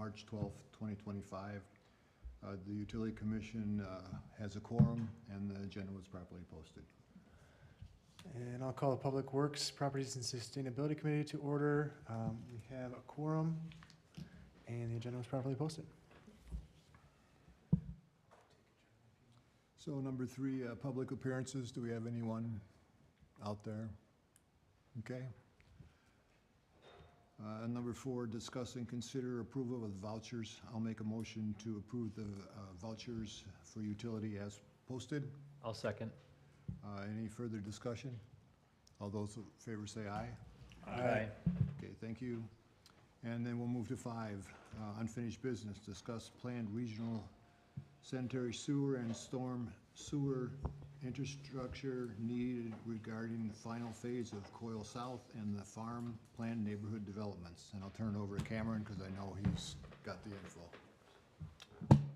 March 12th, 2025. The Utility Commission has a quorum and the agenda was properly posted. And I'll call the Public Works, Properties and Sustainability Committee to order. We have a quorum and the agenda was properly posted. So number 3, public appearances. Do we have anyone out there? Okay. Number 4, discuss and consider approval of vouchers. I'll make a motion to approve the vouchers for utility as posted. I'll second. Any further discussion? All those in favor say aye. Aye. Okay, thank you. And then we'll move to 5, unfinished business. Discuss planned regional sanitary sewer and storm sewer infrastructure needed regarding the final phase of Coyle South and the farm planned neighborhood developments. And I'll turn it over to Cameron because I know he's got the info.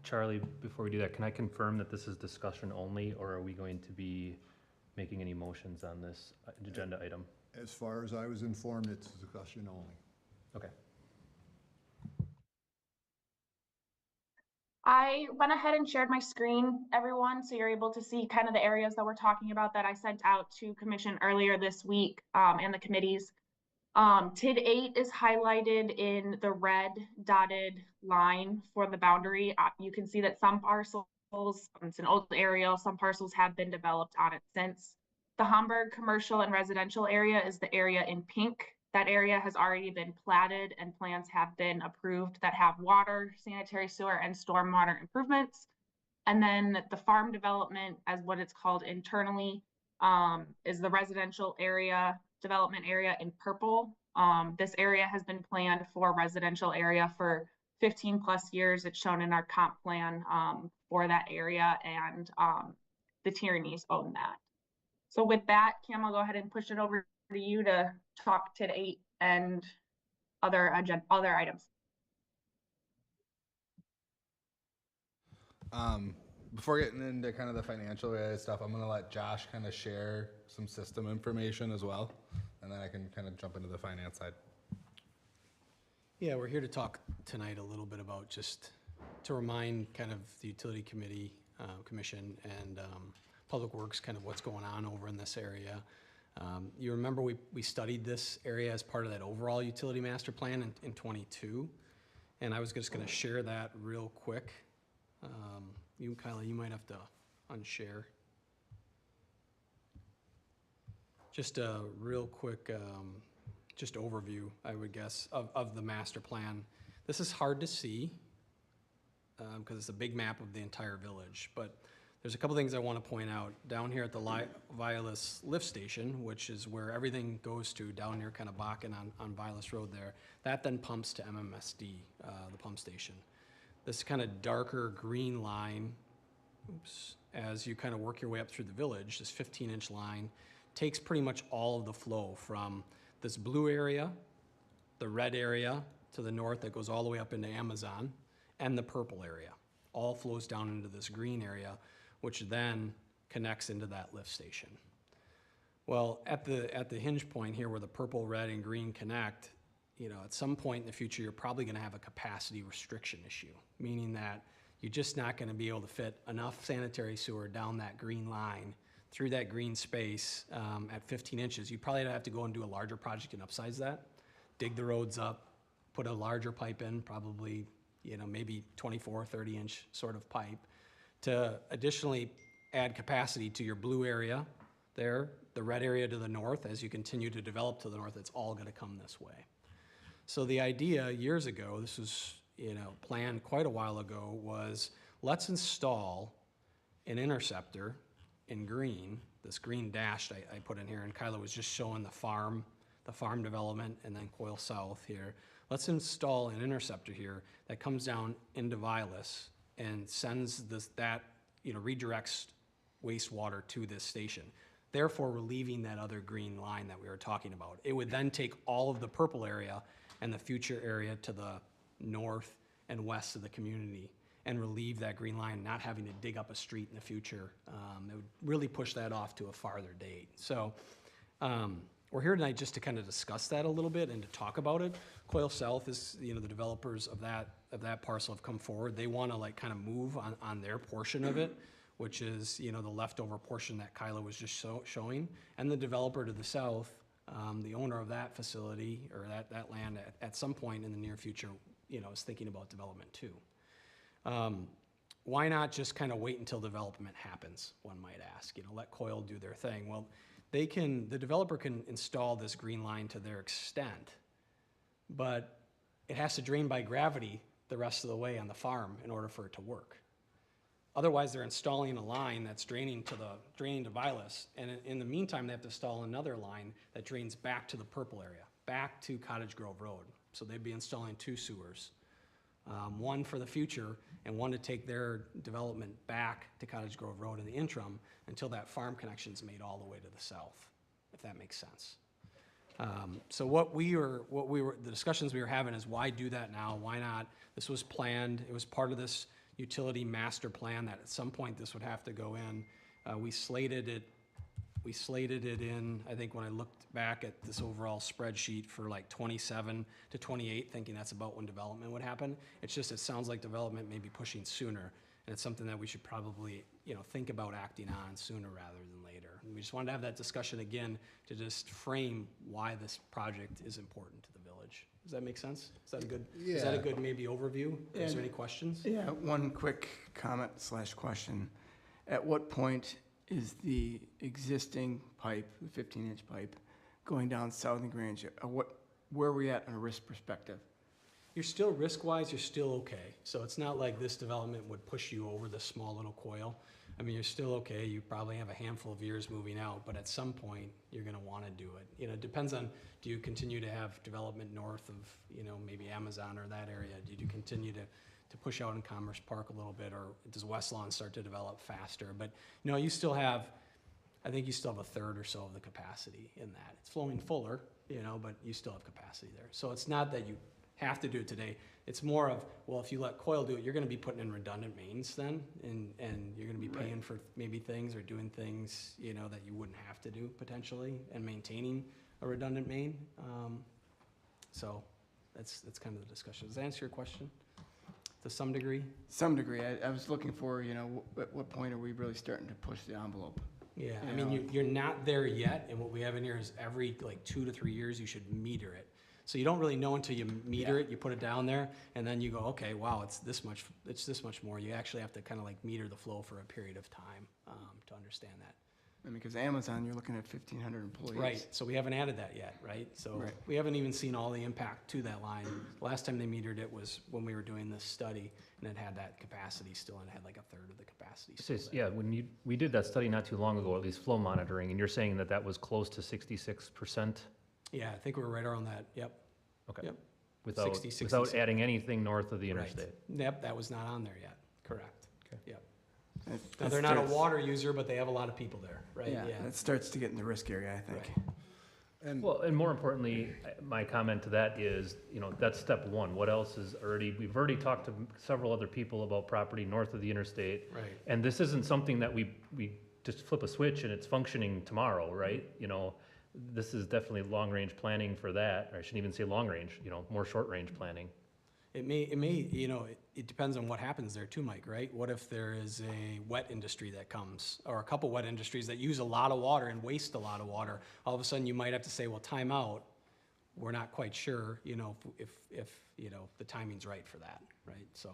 Charlie, before we do that, can I confirm that this is discussion only, or are we going to be making any motions on this agenda item? As far as I was informed, it's discussion only. Okay. I went ahead and shared my screen, everyone, so you're able to see kind of the areas that we're talking about that I sent out to Commission earlier this week and the committees. TID 8 is highlighted in the red dotted line for the boundary. You can see that some parcels, it's an old area, some parcels have been developed on it since. The Hamburg commercial and residential area is the area in pink. That area has already been platted and plans have been approved that have water, sanitary sewer, and stormwater improvements. And then the farm development, as what it's called internally, is the residential area, development area in purple. This area has been planned for residential area for 15 plus years. It's shown in our comp plan for that area, and the Tierneys own that. So with that, Cam, I'll go ahead and push it over to you to talk TID 8 and other items. Before getting into kind of the financial related stuff, I'm going to let Josh kind of share some system information as well, and then I can kind of jump into the finance side. Yeah, we're here to talk tonight a little bit about just to remind kind of the Utility Committee, Commission, and Public Works kind of what's going on over in this area. You remember we studied this area as part of that overall utility master plan in 22, and I was just going to share that real quick. Kyla, you might have to unshare. Just a real quick just overview, I would guess, of the master plan. This is hard to see because it's a big map of the entire village, but there's a couple things I want to point out. Down here at the Vilas lift station, which is where everything goes to, down near kind of Bakken on Vilas Road there, that then pumps to MMSD, the pump station. This kind of darker green line, as you kind of work your way up through the village, this 15-inch line takes pretty much all of the flow from this blue area, the red area to the north that goes all the way up into Amazon, and the purple area. All flows down into this green area, which then connects into that lift station. Well, at the hinge point here where the purple, red, and green connect, you know, at some point in the future, you're probably gonna have a capacity restriction issue, meaning that you're just not gonna be able to fit enough sanitary sewer down that green line through that green space at 15 inches. You probably have to go and do a larger project and upsize that, dig the roads up, put a larger pipe in, probably, you know, maybe 24, 30-inch sort of pipe, to additionally add capacity to your blue area there, the red area to the north. As you continue to develop to the north, it's all gonna come this way. So the idea years ago, this was, you know, planned quite a while ago, was let's install an interceptor in green, this green dashed I put in here, and Kyla was just showing the farm development and then Coyle South here. Let's install an interceptor here that comes down into Vilas and sends that, you know, redirects wastewater to this station, therefore relieving that other green line that we were talking about. It would then take all of the purple area and the future area to the north and west of the community and relieve that green line, not having to dig up a street in the future. It would really push that off to a farther date. So we're here tonight just to kind of discuss that a little bit and to talk about it. Coyle South is, the developers of that parcel have come forward. They want to like kind of move on their portion of it, which is, the leftover portion that Kyla was just showing. And the developer to the south, the owner of that facility or that land at some point in the near future, is thinking about development too. Why not just kind of wait until development happens, one might ask, let Coyle do their thing. Well, the developer can install this green line to their extent, but it has to drain by gravity the rest of the way on the farm in order for it to work. Otherwise, they're installing a line that's draining to Vilas, and in the meantime, they have to install another line that drains back to the purple area, back to Cottage Grove Road. So they'd be installing 2 sewers, one for the future and one to take their development back to Cottage Grove Road in the interim until that farm connection's made all the way to the south, if that makes sense. So the discussions we were having is why do that now? Why not? This was planned. It was part of this utility master plan that at some point this would have to go in. We slated it in, I think when I looked back at this overall spreadsheet for like 27 to 28, thinking that's about when development would happen. It sounds like development may be pushing sooner. And it's something that we should probably, think about acting on sooner rather than later. And we just wanted to have that discussion again to just frame why this project is important to the village. Does that make sense? Is that a good maybe overview? Is there any questions? Yeah, one quick comment / question. At what point is the existing pipe, the 15-inch pipe, going down Southern Grange? Where are we at on a risk perspective? You're still, risk-wise, you're still okay. So it's not like this development would push you over the small little coil. I mean, you're still okay. You probably have a handful of years moving out, but at some point, you're gonna wanna do it. It depends on, do you continue to have development north of, maybe Amazon or that area? Do you continue to push out in Commerce Park a little bit, or does West Lawn start to develop faster? But, you still have, I think you still have a third or so of the capacity in that. It's flowing fuller, but you still have capacity there. So it's not that you have to do it today. It's more of, well, if you let Coyle do it, you're gonna be putting in redundant mains then, and you're gonna be paying for maybe things or doing things, that you wouldn't have to do potentially, and maintaining a redundant main. So that's kind of the discussion. Does that answer your question to some degree? Some degree. I was looking for, at what point are we really starting to push the envelope? Yeah, I mean, you're not there yet, and what we have in here is every 2 to 3 years, you should meter it. So you don't really know until you meter it, you put it down there, and then you go, okay, wow, it's this much more. You actually have to kind of meter the flow for a period of time to understand that. I mean, because Amazon, you're looking at 1,500 employees. Right, so we haven't added that yet, right? So we haven't even seen all the impact to that line. Last time they metered it was when we were doing this study, and it had that capacity still, and it had like a third of the capacity still there. Yeah, when we did that study not too long ago, at least flow monitoring, and you're saying that was close to 66%? Yeah, I think we're right around that, yep. Okay. Yep. Without 60, without 66. adding anything north of the interstate? Right. Yep, that was not on there yet, correct. Okay. Yep. Now, That they're not a starts- water user, but they have a lot of people there, right? Yeah, that starts to get in the risk area, I think. Right. And Well, and more importantly, my comment to that is, that's step one. What else is we've already talked to several other people about property north of the interstate. Right. And this isn't something that we just flip a switch and it's functioning tomorrow, right? This is definitely long-range planning for that, or I shouldn't even say long-range, more short-range planning. It may, it depends on what happens there too, Mike, right? What if there is a wet industry that comes, or a couple wet industries that use a lot of water and waste a lot of water? All of a sudden, you might have to say, well, time out. We're not quite sure, if the timing's right for that, right? So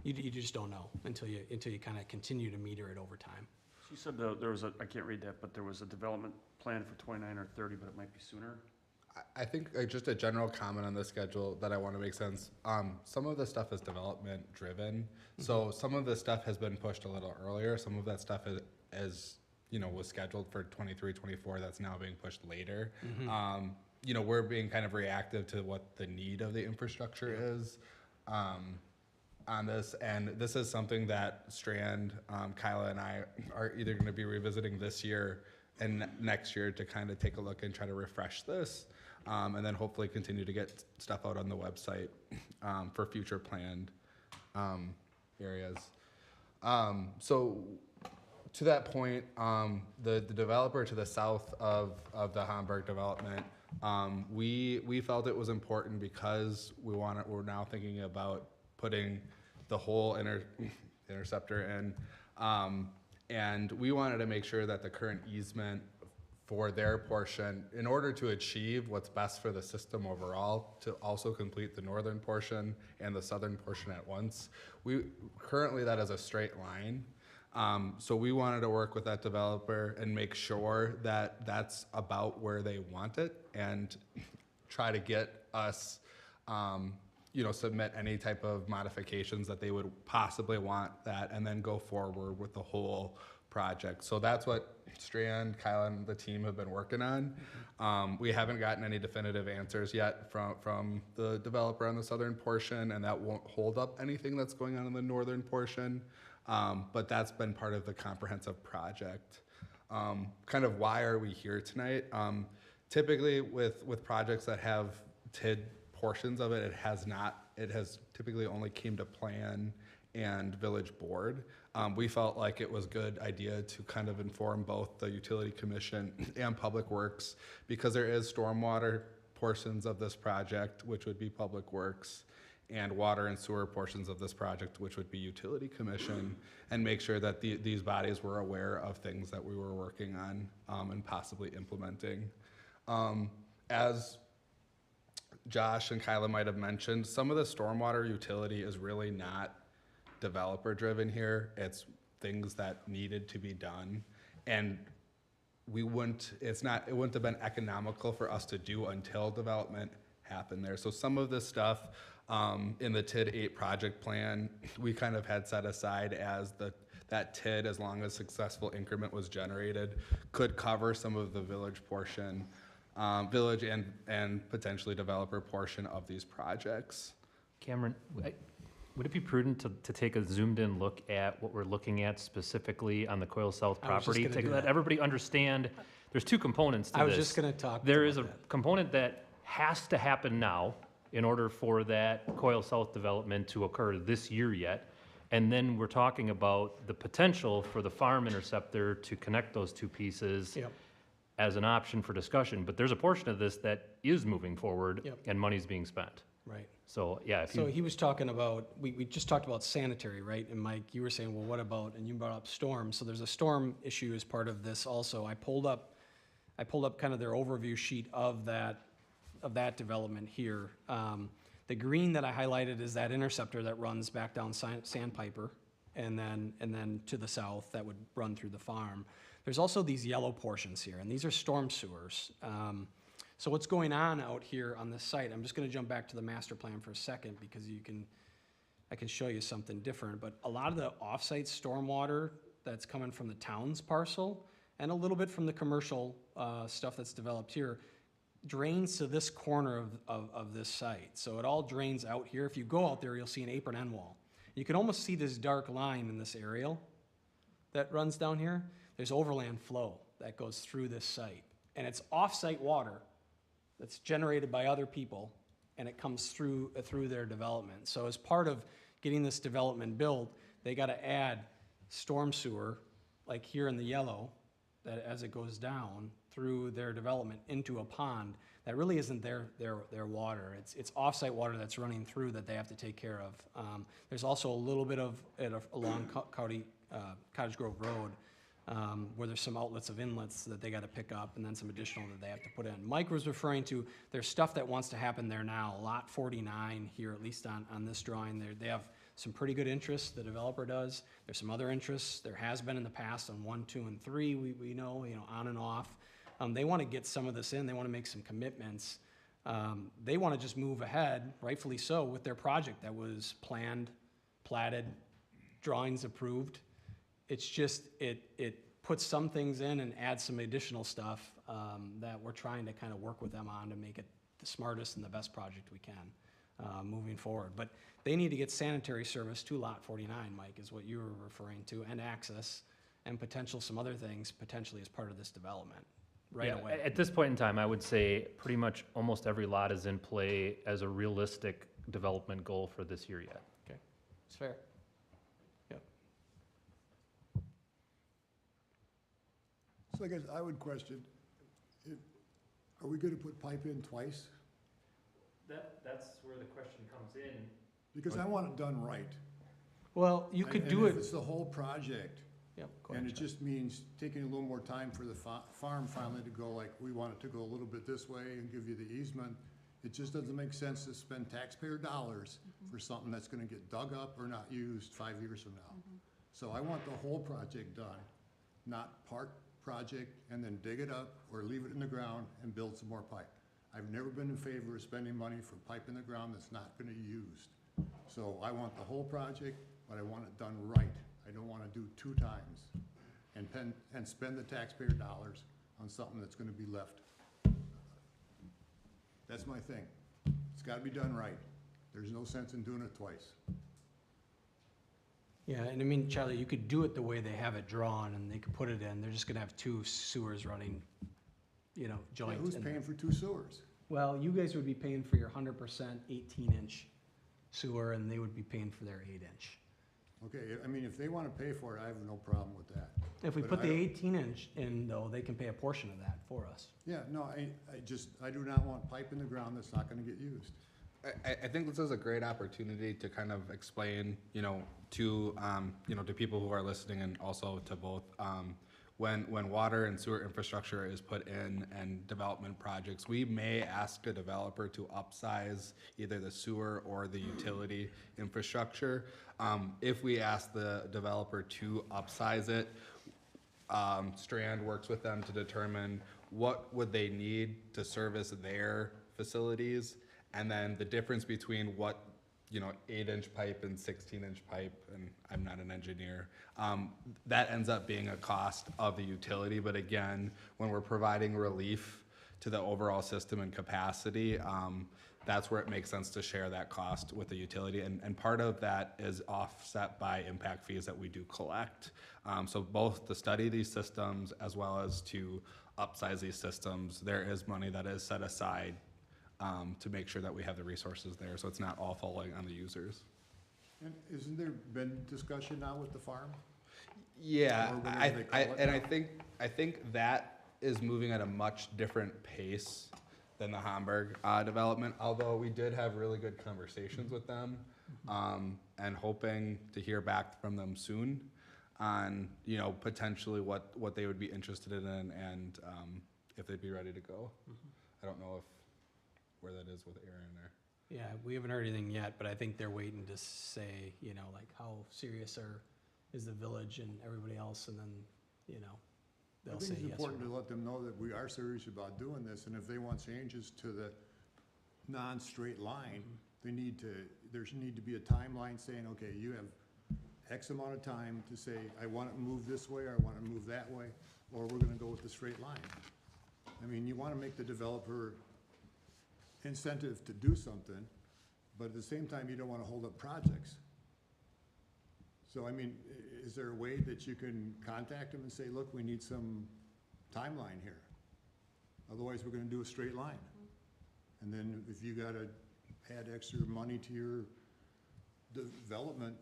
you just don't know until you kind of continue to meter it over time. You said there was I can't read that, but there was a development plan for 29 or 30, but it might be sooner. I think just a general comment on the schedule that I want to make sense. Some of the stuff is development driven. So some of the stuff has been pushed a little earlier. Some of that stuff is was scheduled for 23, 24. That's now being pushed later. We're being kind of reactive to what the need of the infrastructure is on this. And this is something that Strand, Kyla, and I are either going to be revisiting this year and next year to kind of take a look and try to refresh this. And then hopefully continue to get stuff out on the website for future planned areas. So to that point, the developer to the south of the Hamburg development, we felt it was important because we're now thinking about putting the whole interceptor in, and we wanted to make sure that the current easement for their portion, in order to achieve what's best for the system overall, to also complete the northern portion and the southern portion at once. Currently that is a straight line. So we wanted to work with that developer and make sure that that's about where they want it and try to get us, submit any type of modifications that they would possibly want that, and then go forward with the whole project. So that's what Strand, Kyle, and the team have been working on. We haven't gotten any definitive answers yet from the developer on the southern portion, and that won't hold up anything that's going on in the northern portion. But that's been part of the comprehensive project. Kind of why are we here tonight? Typically with projects that have TID portions of it, it has typically only came to plan and village board. We felt like it was a good idea to kind of inform both the utility commission and public works, because there is stormwater portions of this project, which would be public works, and water and sewer portions of this project, which would be utility commission, and make sure that these bodies were aware of things that we were working on and possibly implementing. As Josh and Kyla might have mentioned, some of the stormwater utility is really not developer driven here. It's things that needed to be done, and it wouldn't have been economical for us to do until development happened there. So some of this stuff in the TID 8 project plan, we kind of had set aside as that TID, as long as successful increment was generated, could cover some of the village portion, village and potentially developer portion of these projects. Cameron, would it be prudent to take a zoomed-in look at what we're looking at specifically on the Coyle South I was just property? gonna To do let that. everybody understand, there's two components to this. I was just gonna talk There about is a that. component that has to happen now in order for that Coyle South development to occur this year yet. And then we're talking about the potential for the farm interceptor to connect those two pieces Yep. as an option for discussion. But there's a portion of this that is moving forward Yep. and money's being spent. Right. So, yeah, if So you, he was talking about, we just talked about sanitary, right? And Mike, you were saying, well, what about, and you brought up storm. So there's a storm issue as part of this also. I pulled up kind of their overview sheet of that development here. The green that I highlighted is that interceptor that runs back down Sandpiper, and then to the south that would run through the farm. There's also these yellow portions here, and these are storm sewers. So what's going on out here on this site, I'm just gonna jump back to the master plan for a second, because I can show you something different, but a lot of the off-site stormwater that's coming from the town's parcel, and a little bit from the commercial stuff that's developed here, drains to this corner of this site. So it all drains out here. If you go out there, you'll see an apron end wall. You can almost see this dark line in this aerial that runs down here. There's overland flow that goes through this site, and it's off-site water that's generated by other people, and it comes through their development. So as part of getting this development built, they gotta add storm sewer, like here in the yellow, that as it goes down through their development into a pond, that really isn't their water. It's off-site water that's running through that they have to take care of. There's also a little bit of, along Cottage Grove Road, where there's some outlets of inlets that they gotta pick up, and then some additional that they have to put in. Mike was referring to, there's stuff that wants to happen there now. Lot 49 here, at least on this drawing, they have some pretty good interests, the developer does. There's some other interests, there has been in the past on 1, 2, and 3, we know, on and off. They wanna get some of this in, they wanna make some commitments. They wanna just move ahead, rightfully so, with their project that was planned, platted, drawings approved. It's just, it puts some things in and adds some additional stuff that we're trying to kind of work with them on to make it the smartest and the best project we can moving forward. But they need to get sanitary service to Lot 49, Mike, is what you were referring to, and access, and some other things potentially as part of this development right yeah, away. at this point in time, I would say pretty much almost every lot is in play as a realistic development goal for this year yet. Okay, it's fair. Yep. So I guess I would question, are we gonna put pipe in twice? That's where the question comes in. Because I want it done right. Well, you could And do if it, it's the whole project, yep, go and ahead, it Chuck. just means taking a little more time for the farm finally to go like, we want it to go a little bit this way and give you the easement. It just doesn't make sense to spend taxpayer dollars for something that's gonna get dug up or not used 5 years from now. So I want the whole project done, not part project and then dig it up or leave it in the ground and build some more pipe. I've never been in favor of spending money for pipe in the ground that's not gonna be used. So I want the whole project, but I want it done right. I don't wanna do 2 times and spend the taxpayer dollars on something that's gonna be left. That's my thing. It's gotta be done right. There's no sense in doing it twice. Yeah, and I mean, Charlie, you could do it the way they have it drawn, and they could put it in, they're just gonna have 2 sewers running, you know, Yeah, joints. who's in paying there. for 2 sewers? Well, you guys would be paying for your 100% 18-inch sewer, and they would be paying for their 8-inch. Okay, I mean, if they wanna pay for it, I have no problem with that. If we But put I the don't- 18-inch in, though, they can pay a portion of that for us. Yeah, no, I do not want pipe in the ground that's not gonna get used. I think this is a great opportunity to kind of explain, to people who are listening and also to both, when water and sewer infrastructure is put in and development projects, we may ask a developer to upsize either the sewer or the utility infrastructure. If we ask the developer to upsize it, Strand works with them to determine what would they need to service their facilities, and then the difference between what, 8-inch pipe and 16-inch pipe, and I'm not an engineer, that ends up being a cost of the utility. But again, when we're providing relief to the overall system and capacity, that's where it makes sense to share that cost with the utility. And part of that is offset by impact fees that we do collect. So both to study these systems as well as to upsize these systems, there is money that is set aside to make sure that we have the resources there, so it's not all falling on the users. And isn't there been discussion now with the farm? Yeah, Or whatever they call it and now. I think that is moving at a much different pace than the Hamburg development, although we did have really good conversations with them, and hoping to hear back from them soon on, potentially what they would be interested in and if they'd be ready to go. I don't know where that is with Aaron there. Yeah, we haven't heard anything yet, but I think they're waiting to say, like, how serious is the village and everybody else, and then, I they'll think say it's yes or important to no. let them know that we are serious about doing this, and if they want changes to the non-straight line, there need to be a timeline saying, okay, you have X amount of time to say, I want it moved this way, or I want it moved that way, or we're gonna go with the straight line. I mean, you wanna make the developer incentive to do something, but at the same time, you don't wanna hold up projects. So, I mean, is there a way that you can contact them and say, look, we need some timeline here? Otherwise, we're gonna do a straight line. And then if you gotta add extra money to your development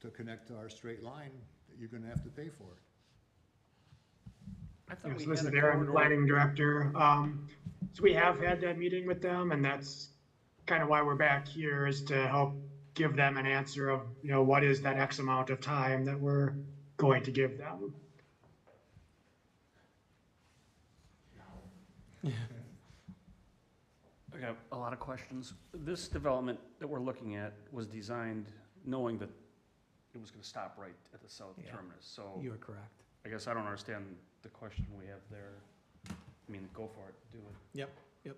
to connect to our straight line, you're gonna have to pay for it. I thought Yes, we this had is a Aaron, corridor. planning director. So we have had that meeting with them, and that's kind of why we're back here, is to help give them an answer of, what is that X amount of time that we're going to give them. I got a lot of questions. This development that we're looking at was designed knowing that it was gonna stop right at the south Yeah. terminus, so You are correct. I guess I don't understand the question we have there. I mean, go for it, do it. Yep.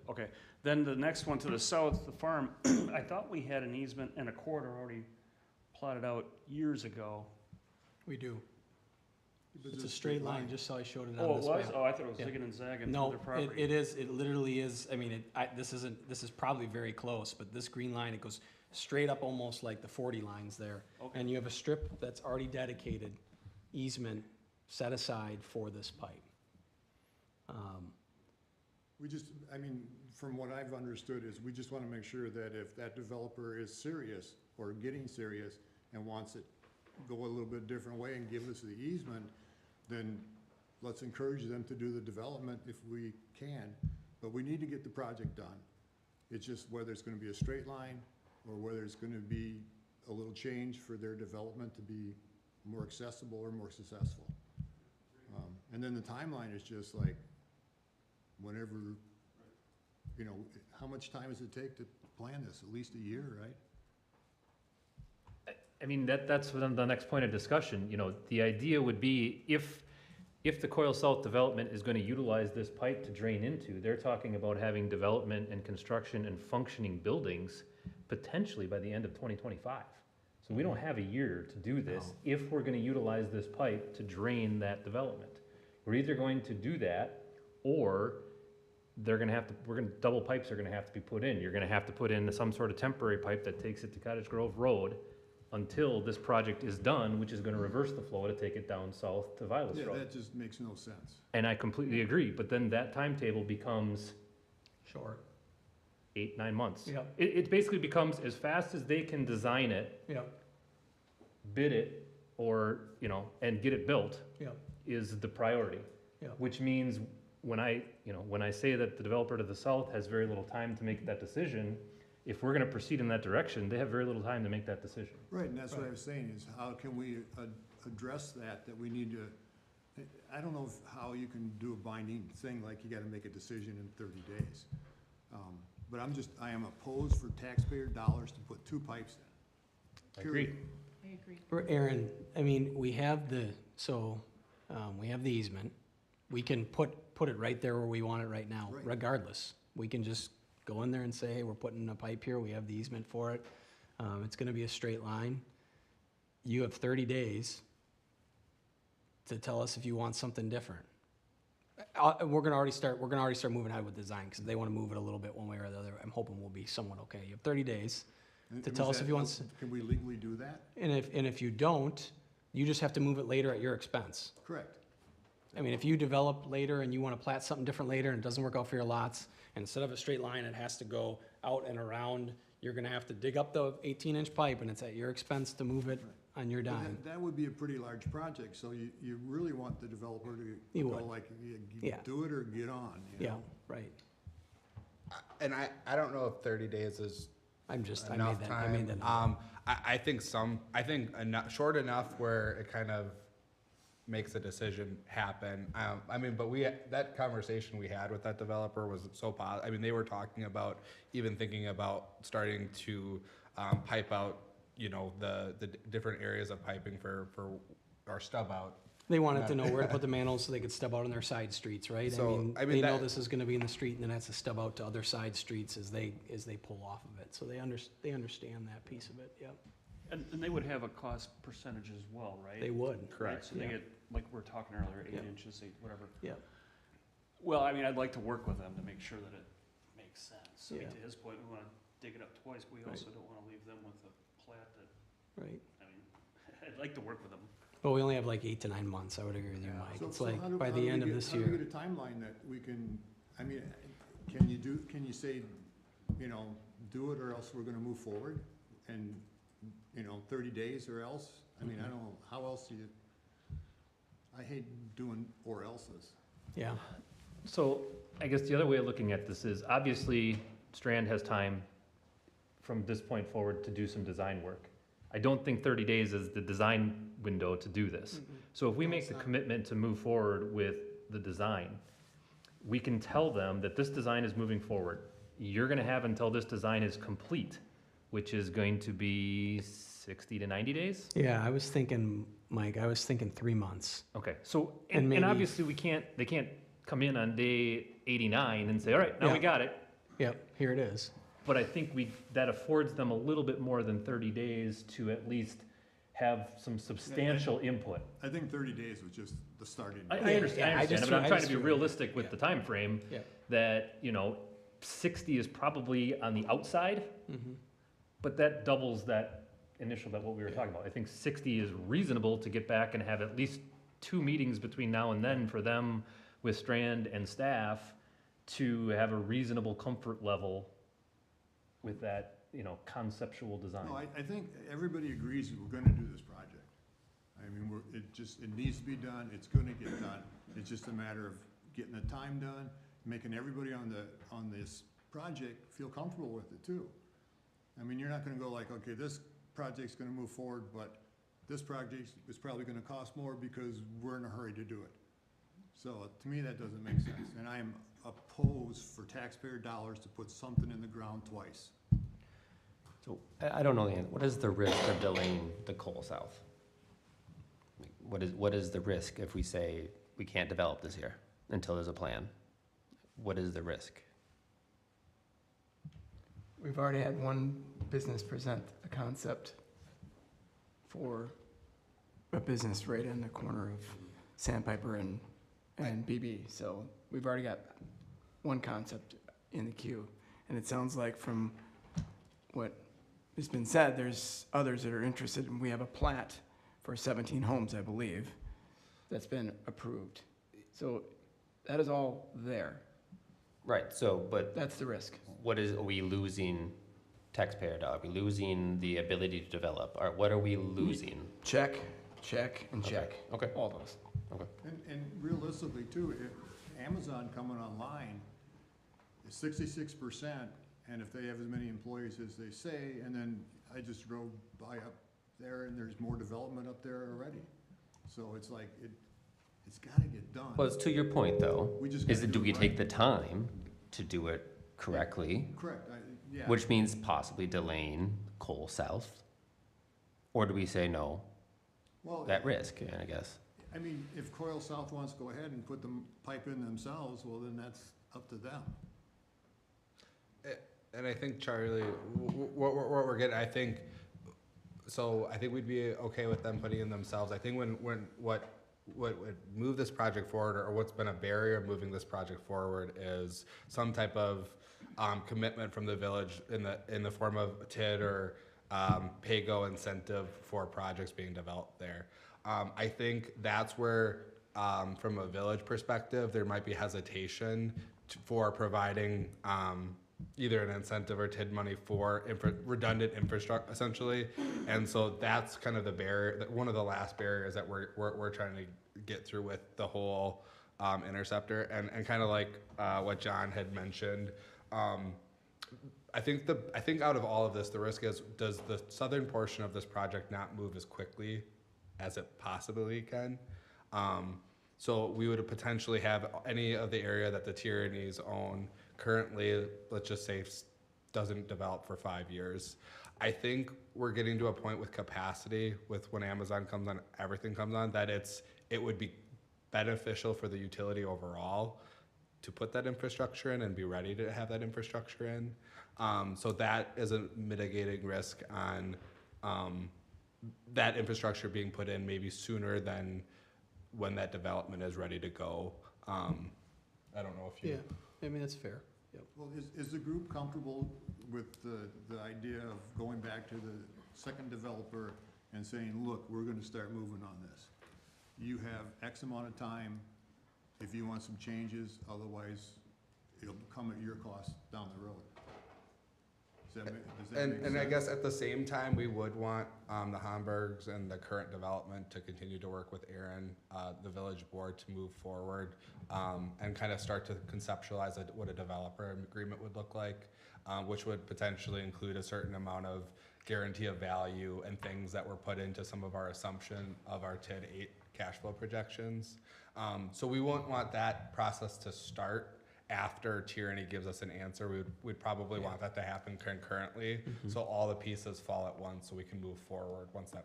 Okay, then the next one to the south, the farm, I thought we had an easement and a corridor already plotted out years ago. We do. But It's a straight line, just so I showed it Oh, on it this was? map. Oh, I thought it was Yeah. zigging and zagging through No, their property. it is, it literally is, I mean, this is probably very close, but this green line, it goes straight up almost like the 40 lines there. Okay. And you have a strip that's already dedicated easement set aside for this pipe. From what I've understood is we just wanna make sure that if that developer is serious or getting serious and wants it go a little bit different way and give us the easement, then let's encourage them to do the development if we can, but we need to get the project done. It's just whether it's gonna be a straight line, or whether it's gonna be a little change for their development to be more accessible or more successful. And then the timeline is just like, whenever, you know, how much time does it take to plan this? At least a year, right? I mean, that's the next point of discussion, you know, the idea would be if the Coil South development is gonna utilize this pipe to drain into, they're talking about having development and construction and functioning buildings potentially by the end of 2025. So we don't have a year to do this if we're gonna utilize this pipe to drain that development. We're either going to do that, or double pipes are gonna have to be put in. You're gonna have to put in some sort of temporary pipe that takes it to Cottage Grove Road until this project is done, which is gonna reverse the flow to take it down south to Vilas Yeah, Road. that just makes no sense. And I completely agree, but then that timetable becomes Short. 8-9 months. Yep. It basically becomes as fast as they can design it, Yep, bid it, or, you know, and get it built yep, is the priority. yep. Which means when I say that the developer to the south has very little time to make that decision, if we're gonna proceed in that direction, they have very little time to make that decision. Right, and that's what I Right. was saying, is how can we address that we need to, I don't know how you can do a binding thing, like you gotta make a decision in 30 days. But I am opposed for taxpayer dollars to put 2 pipes in. I agree. Aaron, I mean, we have the easement. We can put it right there where we want it right now, Right. regardless. We can just go in there and say, hey, we're putting a pipe here, we have the easement for it. It's gonna be a straight line. You have 30 days to tell us if you want something different. We're gonna already start moving ahead with design, because they wanna move it a little bit one way or the other. I'm hoping we'll be somewhat okay. You have 30 days. And To was tell us that- if you want Can we legally do that? And if you don't, you just have to move it later at your expense. Correct. I mean, if you develop later and you want to plat something different later and it doesn't work out for your lots, and instead of a straight line, it has to go out and around, you're gonna have to dig up the 18-inch pipe, and it's at your expense to move it on your But dime. that would be a pretty large project, so you really want the developer to You go would. like, Yeah. do it or get on, you Yeah, know? right. And I don't know if 30 days is I made enough that, time. I made that. I think enough, short enough where it kind of makes a decision happen. I mean, but that conversation we had with that developer was so positive. I mean, they were talking about, even thinking about starting to pipe out, you know, the different areas of piping for our stub out. They wanted to know where to put the manholes so they could stub out on their side streets, right? So, I mean, they know that- this is gonna be in the street, and then that's to stub out to other side streets as they pull off of it. So they understand that piece of it, yep. And they would have a cost percentage as well, right? They would. Right, so they yeah. get, like we were talking earlier, 8 Yeah. inches, 8, whatever. Yeah. Well, I mean, I'd like to work with them to make sure that it makes sense. I mean, Yeah. to his point, we wanna dig it up twice, but we also don't wanna leave them with a plat that, Right. I mean, I'd like to work with them. But we only have like 8 to 9 months, I would agree with you, Mike. So- It's so like, how do- by how the do we end of get- this How do we year. get a timeline that we can, I mean, can you say, you know, do it or else we're gonna move forward? And, you know, 30 days or else? I mean, I don't know, how else do you, I hate doing or else's. Yeah, So I guess the other way of looking at this is, obviously, Strand has time from this point forward to do some design work. I don't think 30 days is the design window to do this. So if we make the commitment to move forward with the design, we can tell them that this design is moving forward. You're gonna have until this design is complete, which is going to be 60 to 90 days? yeah, I was thinking, Mike, 3 months. Okay, so, And and maybe- obviously they can't come in on day 89 and say, all right, now we Yeah. got it. Yep, here it is. But I think that affords them a little bit more than 30 days to at least have some substantial input. I think 30 days was just the starting. I Yeah, understand, yeah, I I understand, just but I'm threw- I trying just to be threw- realistic with yeah. the time frame. Yeah. That, 60 is probably on the outside, Mm-hmm. but that doubles that what we were Yeah. talking about. I think 60 is reasonable to get back and have at least 2 meetings between now and then for them with Strand and staff to have a reasonable comfort level with that, conceptual design. No, I think everybody agrees that we're gonna do this project. I mean, it needs to be done, it's gonna get done. It's just a matter of getting the time done, making everybody on this project feel comfortable with it too. I mean, you're not gonna go like, okay, this project's gonna move forward, but this project is probably gonna cost more because we're in a hurry to do it. So to me, that doesn't make sense, and I am opposed for taxpayer dollars to put something in the ground twice. So I don't know, Leanne, what is the risk of delaying the coal south? What is the risk if we say we can't develop this year until there's a plan? What is the risk? We've already had one business present a concept for a business right in the corner of Sandpiper and BB. So we've already got one concept in the queue. And it sounds like from what has been said, there's others that are interested, and we have a plat for 17 homes, I believe, that's been approved. So that is all there. Right, so, but That's the risk. are we losing taxpayer dollar? Are we losing the ability to develop? Or what are we losing? Check, and check. Okay. All those. Okay. And realistically too, if Amazon coming online is 66%, and if they have as many employees as they say, and then I just drove by up there and there's more development up there already. So it's like, it's gotta get done. Well, it's to your point though, We just is gotta that do do we it take right. the time to do it correctly? Correct, yeah. Which means possibly delaying coal south? Or do we say no, Well, that risk, I guess? I mean, if Coil South wants to go ahead and put the pipe in themselves, well, then that's up to them. And I think, Charlie, what we're getting, I think we'd be okay with them putting in themselves. I think what would move this project forward, or what's been a barrier moving this project forward, is some type of commitment from the village in the form of TID or pay-go incentive for projects being developed there. I think that's where, from a village perspective, there might be hesitation for providing either an incentive or TID money for redundant infrastructure, essentially. And so that's kind of the barrier, one of the last barriers that we're trying to get through with the whole interceptor. And kind of like what John had mentioned, I think out of all of this, the risk is, does the southern portion of this project not move as quickly as it possibly can? So we would potentially have any of the area that the Tyrannies own currently, let's just say, doesn't develop for 5 years. I think we're getting to a point with capacity, with when Amazon comes on, everything comes on, that it would be beneficial for the utility overall to put that infrastructure in and be ready to have that infrastructure in. So that is a mitigating risk on that infrastructure being put in maybe sooner than when that development is ready to go. I don't know if you. Yeah, I mean, that's fair. Yep. Well, is the group comfortable with the idea of going back to the second developer and saying, look, we're gonna start moving on this? You have X amount of time if you want some changes, otherwise it'll come at your cost down the road. Does that make sense? And I guess at the same time, we would want the Hamburgs and the current development to continue to work with Aaron, the village board, to move forward and kind of start to conceptualize what a developer agreement would look like, which would potentially include a certain amount of guarantee of value and things that were put into some of our assumption of our TID 8 cash flow projections. So we won't want that process to start after Tyranny gives us an answer. We'd probably want that to happen concurrently, so all the pieces fall at once, so we can move forward once that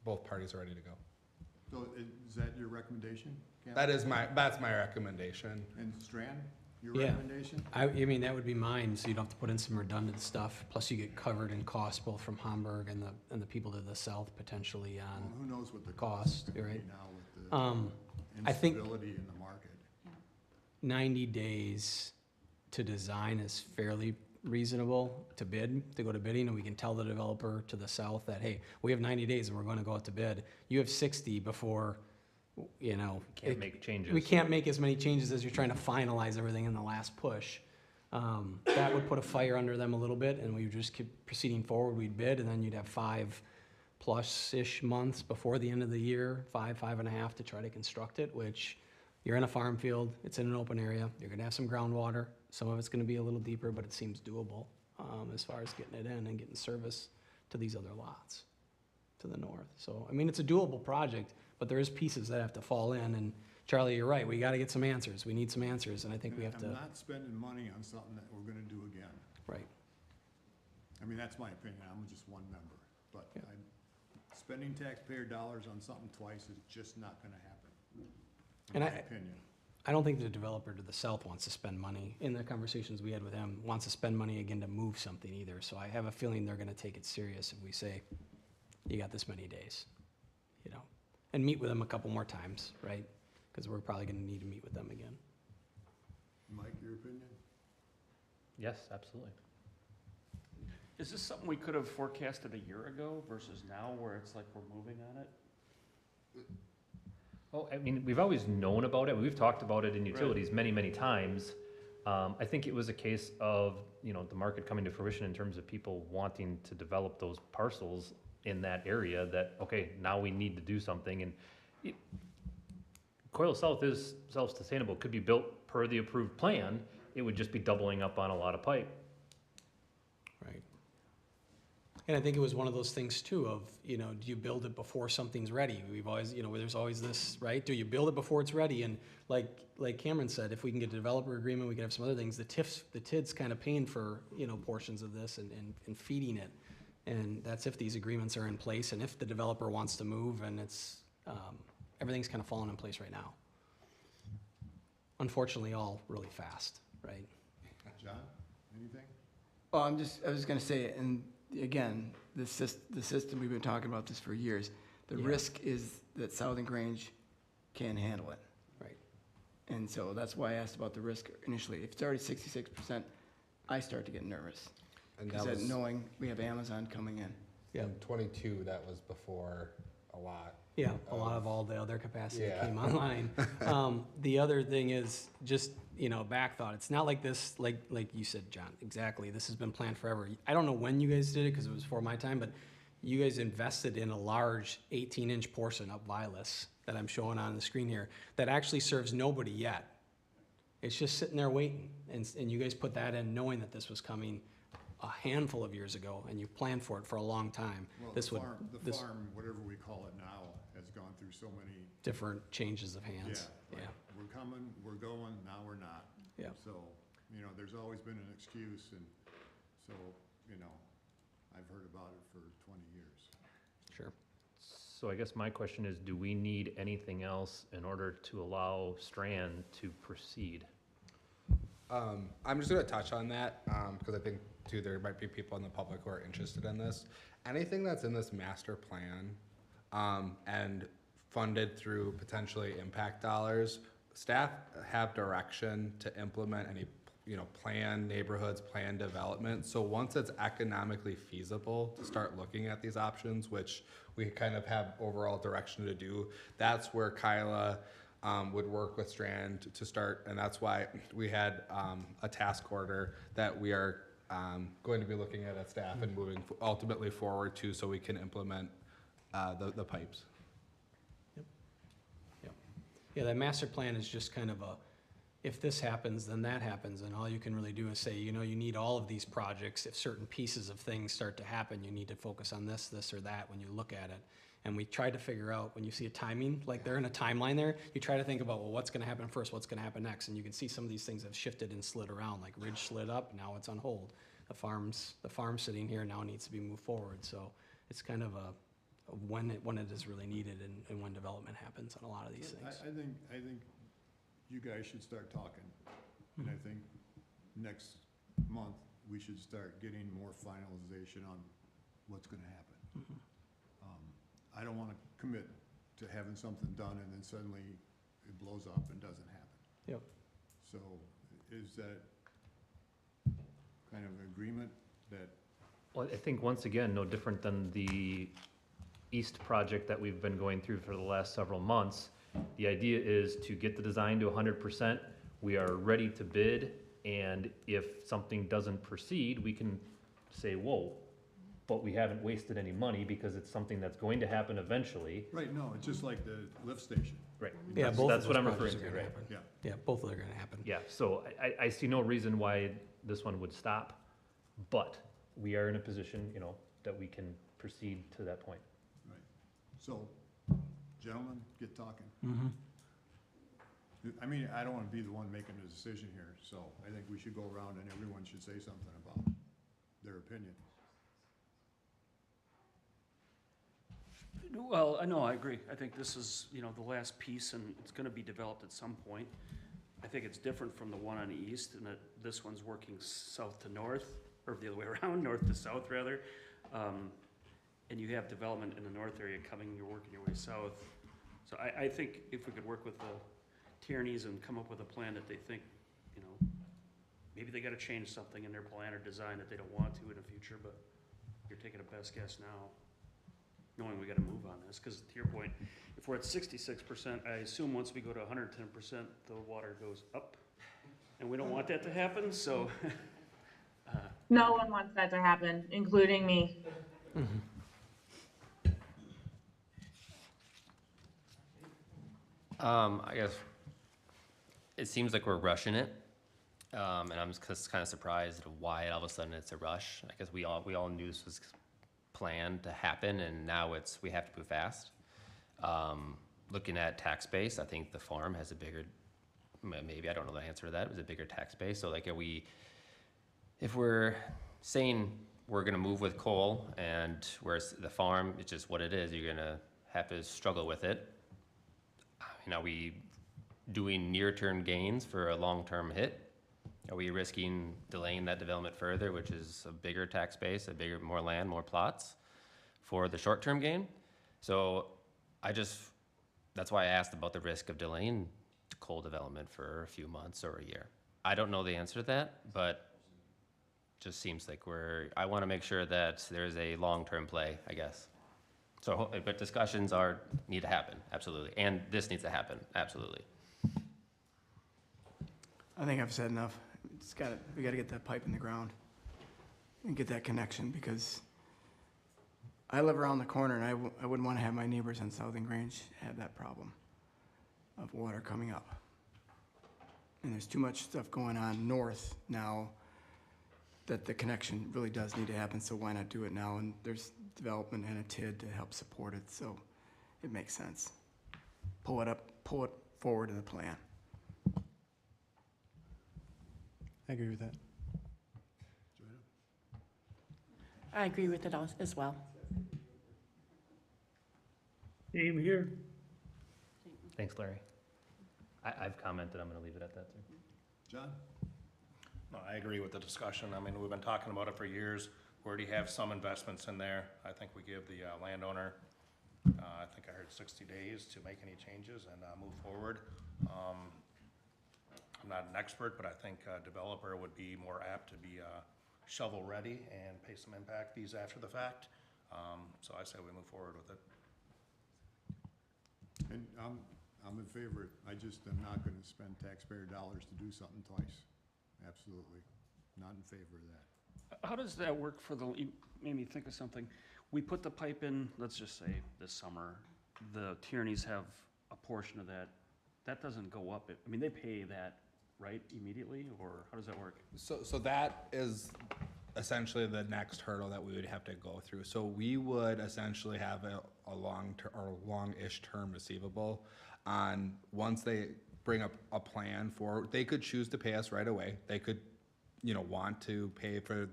both parties are ready to go. So is that your recommendation, Cam? That's my recommendation. And Strand, your Yeah. recommendation? I mean, that would be mine, so you don't have to put in some redundant stuff, plus you get covered in costs both from Hamburg and the people to the south potentially Well, on. who knows what the Cost, cost is gonna you're be right. now with the I think instability in the market. 90 days to design is fairly reasonable to go to bidding, and we can tell the developer to the south that, hey, we have 90 days and we're going to go out to bid. You have 60 before, Can't make changes. we can't make as many changes as you're trying to finalize everything in the last push. That would put a fire under them a little bit, and we would just keep proceeding forward. We'd bid, and then you'd have 5 plus-ish months before the end of the year, 5.5 to try to construct it, which you're in a farm field, it's in an open area, you're gonna have some groundwater. Some of it's gonna be a little deeper, but it seems doable, as far as getting it in and getting service to these other lots to the north. So, I mean, it's a doable project, but there is pieces that have to fall in, and Charlie, you're right, we gotta get some answers, we need some answers, and I think we have to, I'm not spending money on something that we're gonna do again. right. I mean, that's my opinion, I'm just one member, but Yeah. spending taxpayer dollars on something twice is just not gonna happen, And in my opinion. I don't think the developer to the south wants to spend money. In the conversations we had with him, wants to spend money again to move something either. So I have a feeling they're gonna take it serious if we say, you got this many days, you know? And meet with them a couple more times, right? Because we're probably gonna need to meet with them again. Mike, your opinion? Yes, absolutely. Is this something we could have forecasted a year ago versus now where it's like we're moving on it? Oh, I mean, we've always known about it. We've talked about it in utilities many, many times. I think it was a case of, you know, the market coming to fruition in terms of people wanting to develop those parcels in that area that, okay, now we need to do something. And Coyle South is self-sustainable, could be built per the approved plan. It would just be doubling up on a lot of pipe. Right. And I think it was one of those things too of, you know, do you build it before something's ready? We've always, you know, there's always this, right? Do you build it before it's ready? And like Cameron said, if we can get a developer agreement, we can have some other things. The TID's kind of paying for, you know, portions of this and feeding it. And that's if these agreements are in place and if the developer wants to move and it's, everything's kind of falling in place right now. Unfortunately, all really fast, right? John, anything? Well, I was gonna say, and again, the system, we've been talking about this for years. The Yeah. risk is that Southern Grange can't handle it. Right. And so that's why I asked about the risk initially. If it's already 66%, I start to get nervous. And Because that was, knowing we have Amazon coming in. Yeah. in 22, that was before a lot. Yeah, a lot of all the other capacity that Yeah. came online. The other thing is just, you know, back thought. It's not like this, like you said, John, exactly. This has been planned forever. I don't know when you guys did it because it was before my time, but you guys invested in a large 18-inch portion up Vilas that I'm showing on the screen here that actually serves nobody yet. It's just sitting there waiting. And you guys put that in knowing that this was coming a handful of years ago and you planned for it for a long time. Well, This the would, farm, this whatever we call it now, has gone through so many, different changes of hands. yeah, like, we're coming, we're going, now we're not. Yeah. So, you know, there's always been an excuse, and so, you know, I've heard about it for 20 years. Sure. So I guess my question is, do we need anything else in order to allow Strand to proceed? I'm just gonna touch on that, because I think too, there might be people in the public who are interested in this. Anything that's in this master plan, and funded through potentially impact dollars, staff have direction to implement any, you know, plan neighborhoods, plan development. So once it's economically feasible to start looking at these options, which we kind of have overall direction to do, that's where Kyla would work with Strand to start, and that's why we had a task order that we are going to be looking at staff and moving ultimately forward to, so we can implement the pipes. Yeah, that master plan is just kind of a, if this happens, then that happens, and all you can really do is say, you know, you need all of these projects. If certain pieces of things start to happen, you need to focus on this, this, or that when you look at it. And we try to figure out, when you see a timing, like they're in a timeline there, you try to think about, well, what's gonna happen first, what's gonna happen next? And you can see some of these things have shifted and slid around, like Ridge slid up, now it's on hold. The farm sitting here now needs to be moved forward, so it's kind of a when it is really needed and when development happens on a lot of these things. I think you guys should start talking, and I think next month, we should start getting more finalization on what's gonna happen. I don't wanna commit to having something done and then suddenly it blows up and doesn't happen. Yep. So is that kind of an agreement that, Well, I think once again, no different than the East project that we've been going through for the last several months. The idea is to get the design to 100%. We are ready to bid, and if something doesn't proceed, we can say, whoa, but we haven't wasted any money because it's something that's going to happen eventually. Right, no, it's just like the lift station. Right. Yeah, That's- both That's of what those I'm projects referring are to, gonna right? happen. Yeah. Yeah, both of them are gonna happen. Yeah, so I see no reason why this one would stop, but we are in a position, you know, that we can proceed to that point. Right. So, gentlemen, get talking. Mm-hmm. I mean, I don't wanna be the one making the decision here, so I think we should go around and everyone should say something about their opinion. Well, I know, I agree. I think this is, you know, the last piece, and it's gonna be developed at some point. I think it's different from the one on the east, in that this one's working south to north, or the other way around, north to south, rather. And you have development in the north area coming, you're working your way south. So I think if we could work with the Tierney's and come up with a plan that they think, you know, maybe they gotta change something in their plan or design that they don't want to in the future, but you're taking a best guess now, knowing we gotta move on this, cause to your point, if we're at 66%, I assume once we go to 110%, the water goes up. And we don't want that to happen, so. No one wants that to happen, including me. I guess it seems like we're rushing it, and I'm just kind of surprised at why all of a sudden it's a rush. I guess we all knew this was planned to happen, and now we have to move fast. Looking at tax base, I think the farm has a bigger, maybe, I don't know the answer to that, it was a bigger tax base. So like, if we're saying we're gonna move with coal, and whereas the farm, it's just what it is, you're gonna have to struggle with it. Are we doing near-term gains for a long-term hit? Are we risking delaying that development further, which is a bigger tax base, more land, more plots for the short-term gain? So that's why I asked about the risk of delaying coal development for a few months or a year. I don't know the answer to that, but just seems like I want to make sure that there's a long-term play, I guess. So, but discussions need to happen, absolutely. And this needs to happen, absolutely. I think I've said enough. We gotta get that pipe in the ground and get that connection, because I live around the corner, and I wouldn't want to have my neighbors on Southern Grange have that problem of water coming up. And there's too much stuff going on north now that the connection really does need to happen, so why not do it now? And there's development and a TID to help support it, so it makes sense. Pull it forward in the plan. I agree with that. I agree with it as well. Same here. Thanks, Larry. I've commented, I'm gonna leave it at that too. John? No, I agree with the discussion. I mean, we've been talking about it for years. We already have some investments in there. I think we give the landowner, I think I heard 60 days to make any changes and move forward. I'm not an expert, but I think a developer would be more apt to be shovel-ready and pay some impact fees after the fact. So I say we move forward with it. And I'm in favor. I just am not gonna spend taxpayer dollars to do something twice. Absolutely. Not in favor of that. How does that work you made me think of something. We put the pipe in, let's just say this summer, the Tierney's have a portion of that. That doesn't go up. I mean, they pay that, right, immediately, or how does that work? So that is essentially the next hurdle that we would have to go through. So we would essentially have a long-ish term receivable on, once they bring up a plan they could choose to pay us right away. They could, want to pay for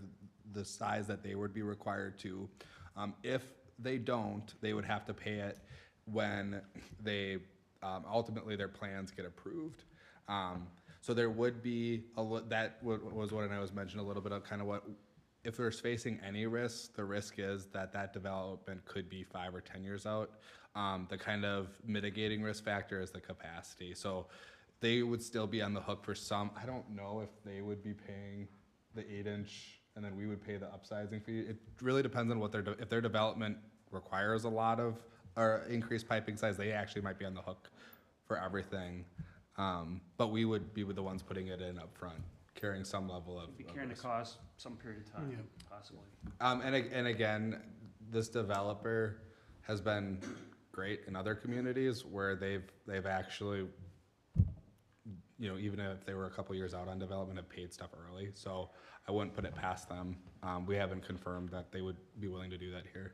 the size that they would be required to. If they don't, they would have to pay it when they, ultimately their plans get approved. So there would be, that was what I was mentioning a little bit of kind of what, if we're facing any risk, the risk is that development could be 5 or 10 years out. The kind of mitigating risk factor is the capacity. So they would still be on the hook for some. I don't know if they would be paying the 8-inch and then we would pay the upsizing fee. It really depends on what if their development requires a lot of or increased piping size, they actually might be on the hook for everything. But we would be the ones putting it in up front, carrying some level of Be carrying the risk. cost some period of time, Yeah. possibly. And again, this developer has been great in other communities where they've actually, you know, even if they were a couple years out on development, have paid stuff early. So I wouldn't put it past them. We haven't confirmed that they would be willing to do that here.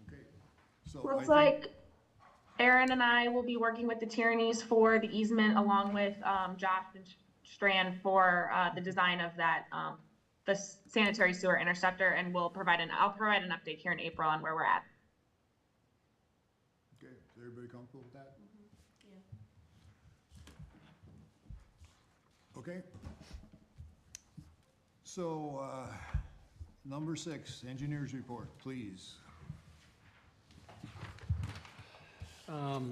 Okay. So I Looks think- like Aaron and I will be working with the Tierneys for the easement along with Josh and Strand for the design of that, the sanitary sewer interceptor, and I'll provide an update here in April on where we're at. Okay, is everybody comfortable with that? Okay. So, number 6, engineers report, please.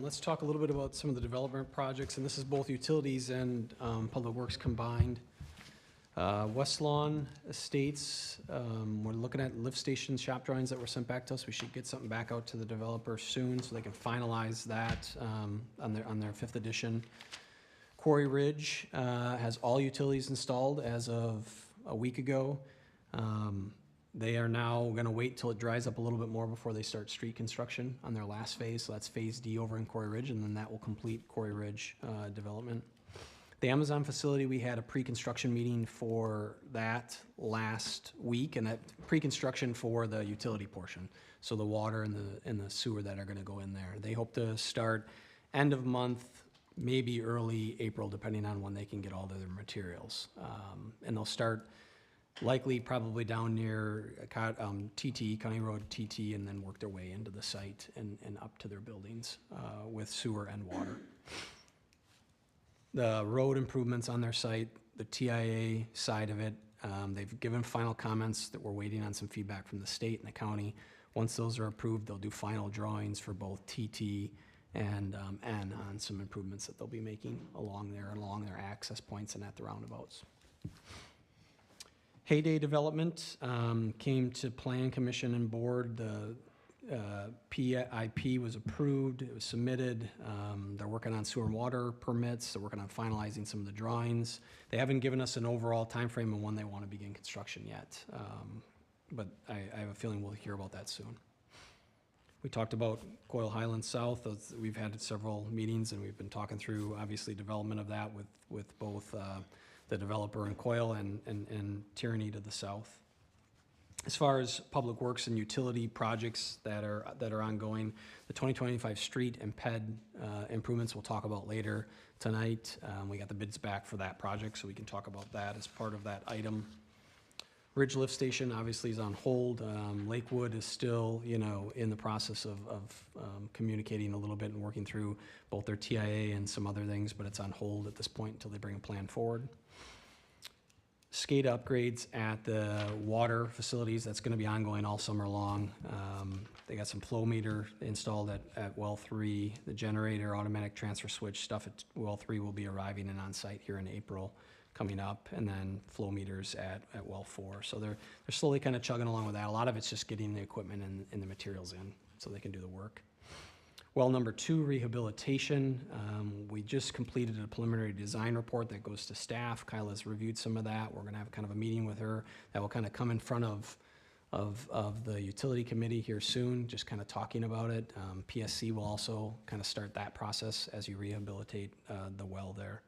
Let's talk a little bit about some of the development projects, and this is both utilities and public works combined. West Lawn Estates, we're looking at lift station shop drawings that were sent back to us. We should get something back out to the developer soon so they can finalize that on their 5th edition. Quarry Ridge has all utilities installed as of a week ago. They are now gonna wait till it dries up a little bit more before they start street construction on their last phase. So that's Phase D over in Quarry Ridge, and then that will complete Quarry Ridge development. The Amazon facility, we had a pre-construction meeting for that last week, and that pre-construction for the utility portion. So the water and the sewer that are gonna go in there. They hope to start end of month, maybe early April, depending on when they can get all their materials. And they'll start likely probably down near TT, County Road TT, and then work their way into the site and up to their buildings with sewer and water. The road improvements on their site, the TIA side of it, they've given final comments that we're waiting on some feedback from the state and the county. Once those are approved, they'll do final drawings for both TT and N on some improvements that they'll be making along their access points and at the roundabouts. Heyday Development came to Plan Commission and Board. The PIP was approved, it was submitted. They're working on sewer and water permits, they're working on finalizing some of the drawings. They haven't given us an overall timeframe on when they want to begin construction yet, but I have a feeling we'll hear about that soon. We talked about Coyle Highlands South. We've had several meetings and we've been talking through, obviously, development of that with both the developer in Coyle and Tierney to the south. As far as public works and utility projects that are ongoing, the 2025 street and PED improvements we'll talk about later tonight. We got the bids back for that project, so we can talk about that as part of that item. Ridge Lift Station obviously is on hold. Lakewood is still, in the process of communicating a little bit and working through both their TIA and some other things, but it's on hold at this point until they bring a plan forward. Skate upgrades at the water facilities, that's gonna be ongoing all summer long. They got some flow meter installed at well 3. The generator, automatic transfer switch stuff at well 3 will be arriving and on site here in April coming up, and then flow meters at well 4. So they're slowly kind of chugging along with that. A lot of it's just getting the equipment and the materials in so they can do the work. Well, number 2, rehabilitation. We just completed a preliminary design report that goes to staff. Kyla's reviewed some of that. We're gonna have kind of a meeting with her that will kind of come in front of the utility committee here soon, just kind of talking about it. PSC will also kind of start that process as you rehabilitate the well there.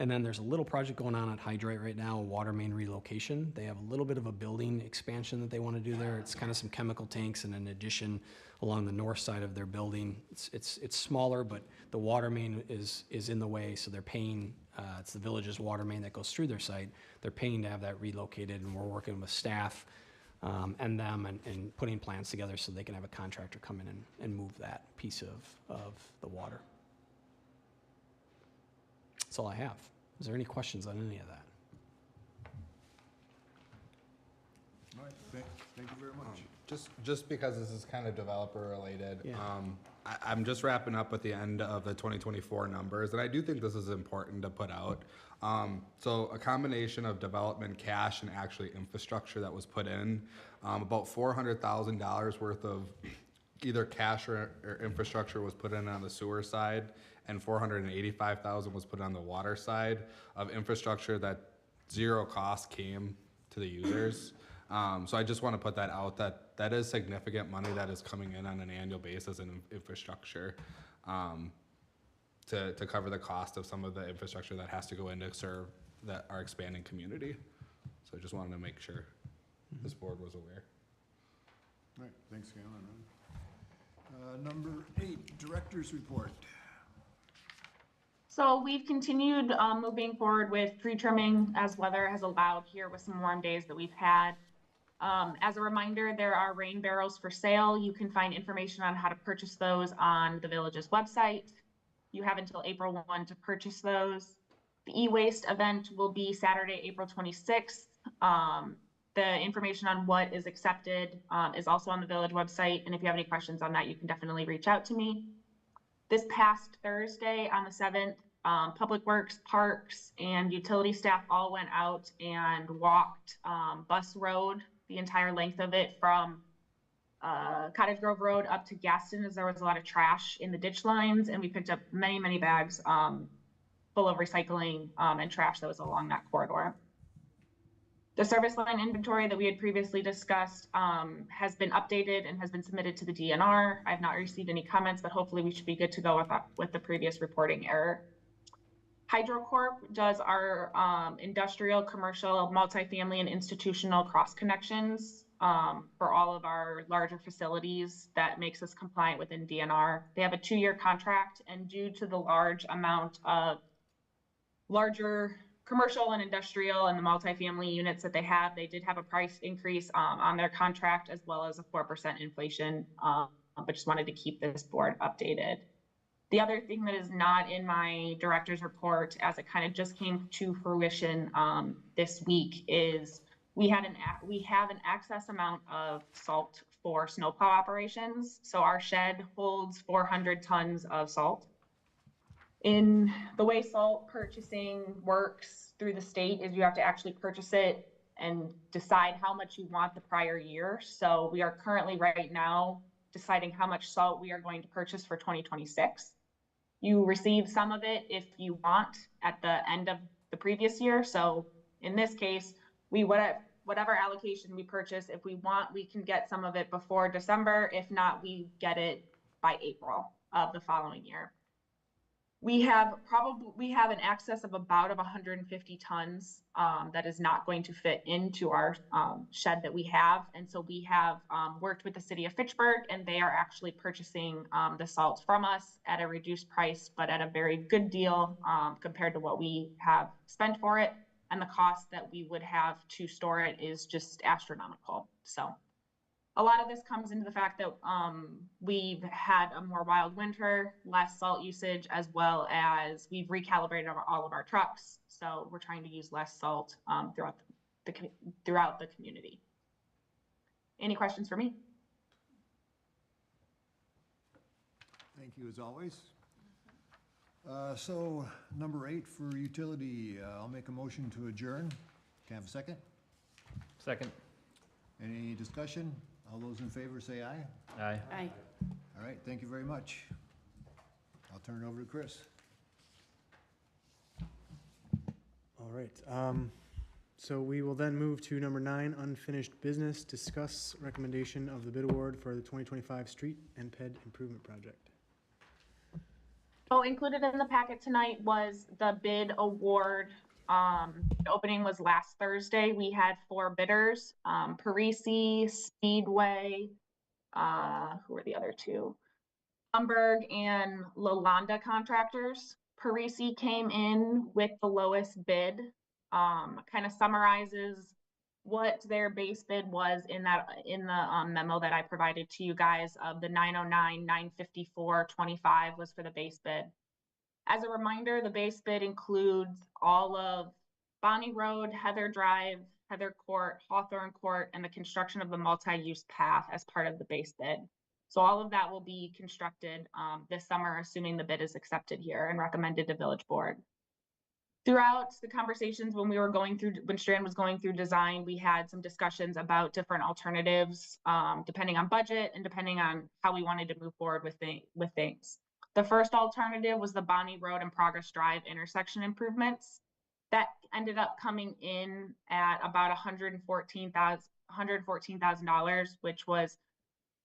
And then there's a little project going on at Hydrate right now, a water main relocation. They have a little bit of a building expansion that they want to do there. It's kind of some chemical tanks and an addition along the north side of their building. It's smaller, but the water main is in the way, so they're paying, it's the village's water main that goes through their site. They're paying to have that relocated, and we're working with staff and them and putting plans together so they can have a contractor come in and move that piece of the water. That's all I have. Is there any questions on any of that? All right, thank you very much. Just because this is kind of developer related, Yeah. I'm just wrapping up at the end of the 2024 numbers, and I do think this is important to put out. So a combination of development cash and actually infrastructure that was put in, about $400,000 worth of either cash or infrastructure was put in on the sewer side, and 485,000 was put on the water side of infrastructure that zero cost came to the users. So I just want to put that out, that that is significant money that is coming in on an annual basis in infrastructure, to cover the cost of some of the infrastructure that has to go in to serve that our expanding community. So I just wanted to make sure this board was aware. All right, thanks, Galen. Number 8, Director's Report. So we've continued moving forward with tree trimming as weather has allowed here with some warm days that we've had. As a reminder, there are rain barrels for sale. You can find information on how to purchase those on the village's website. You have until April 1 to purchase those. The e-waste event will be Saturday, April 26th. The information on what is accepted is also on the village website. And if you have any questions on that, you can definitely reach out to me. This past Thursday on the 7th, Public Works, Parks, and utility staff all went out and walked Bus Road, the entire length of it from Cottage Grove Road up to Gaston, as there was a lot of trash in the ditch lines, and we picked up many, many bags full of recycling and trash that was along that corridor. The service line inventory that we had previously discussed has been updated and has been submitted to the DNR. I have not received any comments, but hopefully we should be good to go with the previous reporting error. HydroCorp does our industrial, commercial, multifamily, and institutional cross connections for all of our larger facilities. That makes us compliant within DNR. They have a 2-year contract, and due to the large amount of larger commercial and industrial and the multifamily units that they did have a price increase on their contract, as well as a 4% inflation, but just wanted to keep this board updated. The other thing that is not in my director's report, as it kind of just came to fruition this week, is we have an excess amount of salt for snowplow operations. So our shed holds 400 tons of salt. In the way salt purchasing works through the state is you have to actually purchase it and decide how much you want the prior year. So we are currently right now deciding how much salt we are going to purchase for 2026. You receive some of it if you want at the end of the previous year. So in this case, whatever allocation we purchase, if we want, we can get some of it before December. If not, we get it by April of the following year. We have an excess of about 150 tons that is not going to fit into our shed that we have. And so we have worked with the city of Fitchburg, and they are actually purchasing the salt from us at a reduced price, but at a very good deal compared to what we have spent for it. And the cost that we would have to store it is just astronomical. So a lot of this comes into the fact that we've had a more wild winter, less salt usage, as well as we've recalibrated all of our trucks. So we're trying to use less salt throughout the community. Any questions for me? Thank you as always. So number 8 for utility, I'll make a motion to adjourn. Can I have a second? Second. Any discussion? All those in favor say aye. Aye. Aye. All right, thank you very much. I'll turn it over to Chris. All right, so we will then move to number 9, unfinished business, discuss recommendation of the bid award for the 2025 street and PED improvement project. So included in the packet tonight was the bid award. The opening was last Thursday. We had 4 bidders, Parisi, Speedway, who were the other 2? Hamburg and Lalonda Contractors. Parisi came in with the lowest bid, kind of summarizes what their base bid was in the memo that I provided to you guys of the 909, 954.25 was for the base bid. As a reminder, the base bid includes all of Bonnie Road, Heather Drive, Heather Court, Hawthorne Court, and the construction of the multi-use path as part of the base bid. So all of that will be constructed this summer, assuming the bid is accepted here and recommended to Village Board. Throughout the conversations when we were going through, when Strand was going through design, we had some discussions about different alternatives, depending on budget and depending on how we wanted to move forward with things. The first alternative was the Bonnie Road and Progress Drive intersection improvements. That ended up coming in at about $114,000, which was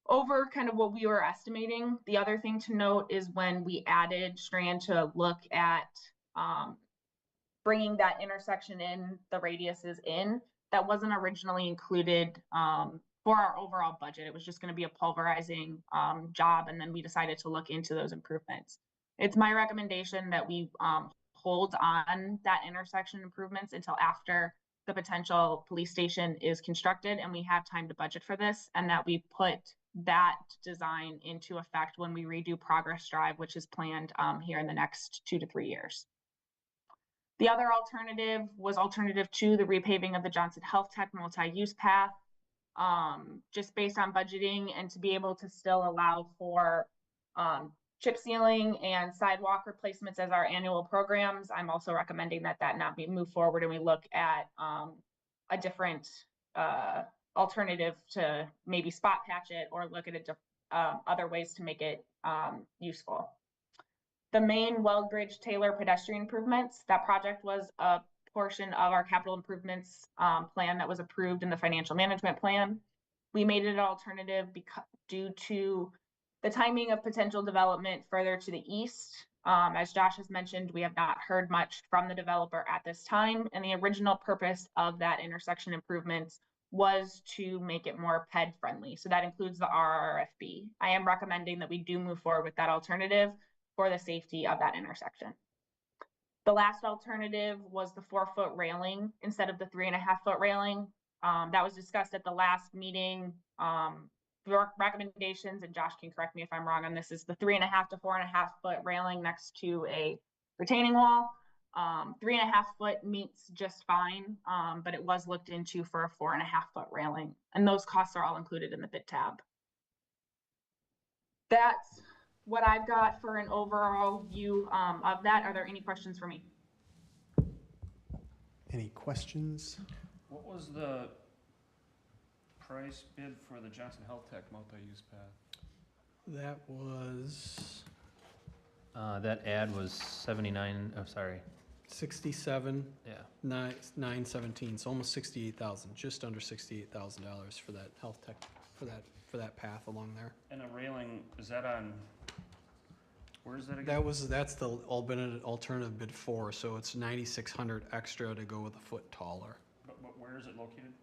over kind of what we were estimating. The other thing to note is when we added Strand to look at bringing that intersection in, the radiuses in, that wasn't originally included for our overall budget. It was just going to be a pulverizing job, and then we decided to look into those improvements. It's my recommendation that we hold on that intersection improvements until after the potential police station is constructed and we have time to budget for this, and that we put that design into effect when we redo Progress Drive, which is planned here in the next 2 to 3 years. The other alternative was alternative 2, the repaving of the Johnson Health Tech multi-use path. Just based on budgeting and to be able to still allow for chip sealing and sidewalk replacements as our annual programs, I'm also recommending that not be moved forward and we look at a different alternative to maybe spot patch it or look at other ways to make it useful. The main Wellbridge Taylor pedestrian improvements, that project was a portion of our capital improvements plan that was approved in the financial management plan. We made it an alternative due to the timing of potential development further to the east. As Josh has mentioned, we have not heard much from the developer at this time, and the original purpose of that intersection improvements was to make it more PED friendly. So that includes the RRFB. I am recommending that we do move forward with that alternative for the safety of that intersection. The last alternative was the 4-foot railing instead of the 3.5-foot railing. That was discussed at the last meeting. The recommendations, and Josh can correct me if I'm wrong on this, is the 3.5 to 4.5 foot railing next to a retaining wall. 3.5 foot meets just fine, but it was looked into for a 4.5 foot railing, and those costs are all included in the bid tab. That's what I've got for an overall view of that. Are there any questions for me? Any questions? What was the price bid for the Johnson Health Tech multi-use path? That was That ad was 79, oh, sorry. 67, Yeah. 917, so almost 68,000, just under $68,000 for that health tech, for that path along there. And a railing, is that on, where is that again? That's the alternative bid 4, so it's 9,600 extra to go with a foot taller. But where is it located?